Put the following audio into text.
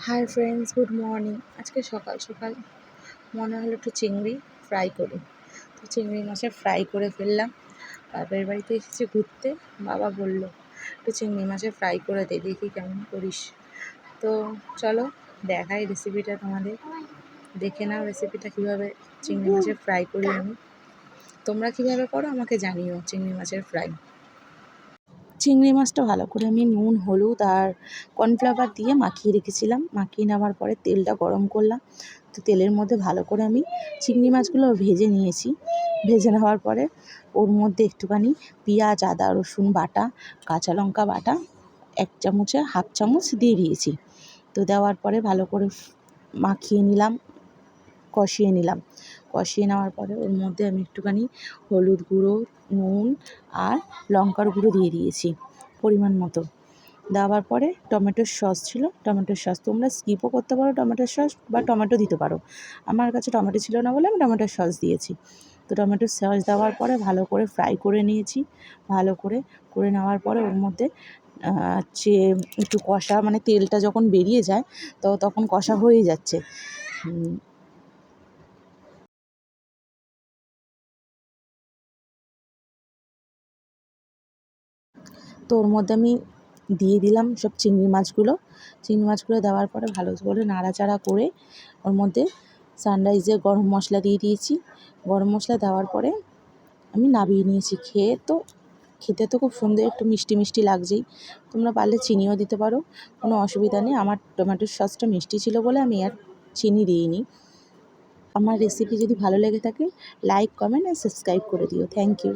Hi friends, good morning. আজকে সকাল সকাল মনে হলো একটু চিংড়ি ফ্রাই করি। তো চিংড়ি মাছের ফ্রাই করে ফেললাম। বাপের বাড়িতে এসেছি ঘুরতে, বাবা বলল একটু চিংড়ি মাছের ফ্রাই করে দে, দেখি কেমন করিস। তো চলো দেখাই রেসিপিটা তোমাদের, দেখে নাও রেসিপিটা কীভাবে চিংড়ি মাছের ফ্রাই করি আমি। তোমরা কীভাবে করো আমাকে জানিও চিংড়ি মাছের ফ্রাই। চিংড়ি মাছটা ভালো করে আমি নুন, হলুদ আর কর্নফ্লাওয়ার দিয়ে মাখিয়ে রেখেছিলাম। মাখিয়ে নেওয়ার পরে তেলটা গরম করলাম। তো তেলের মধ্যে ভালো করে আমি চিংড়ি মাছগুলো ভেজে নিয়েছি। ভেজে নেওয়ার পরে ওর মধ্যে একটুখানি পেঁয়াজ, আদা, রসুন বাটা, কাঁচা লঙ্কা বাটা 1 চামচে 1/2 চামচ দিয়ে দিয়েছি। তো দেওয়ার পরে ভালো করে মাখিয়ে নিলাম, কষিয়ে নিলাম। কষিয়ে নেওয়ার পরে ওর মধ্যে আমি একটুখানি হলুদ গুঁড়ো, নুন আর লঙ্কার গুঁড়ো দিয়ে দিয়েছি পরিমাণ মতো। দেওয়ার পরে টমেটোর সস ছিল, টমেটোর সস তোমরা স্কিপও করতে পারো, টমেটোর সস বা টমেটো দিতে পারো। আমার কাছে টমেটো ছিল না বলে আমি টমেটোর সস দিয়েছি। তো টমেটোর সস দেওয়ার পরে ভালো করে ফ্রাই করে নিয়েছি। ভালো করে নেওয়ার পরে ওর মধ্যে যে একটু কষা, মানে তেলটা যখন বেরিয়ে যায় তো তখন কষা হয়ে যাচ্ছে। তো ওর মধ্যে আমি দিয়ে দিলাম সব চিংড়ি মাছগুলো দেওয়ার পরে ভালো করে নাড়াচাড়া করে ওর মধ্যে সানরাইজের গরম মশলা দিয়ে দিয়েছি। গরম মশলা দেওয়ার পরে আমি নামিয়ে নিয়েছি। খেতে তো খুব সুন্দর, একটু মিষ্টি মিষ্টি লাগছেই। তোমরা পারলে চিনিও দিতে পারো, কোনো অসুবিধা নেই। আমার টমেটোর সসটা মিষ্টি ছিল বলে আমি আর চিনি দিইনি। আমার রেসিপি যদি ভালো লেগে থাকে লাইক, কমেন্ট আর সাবস্ক্রাইব করে দিও। Thank you.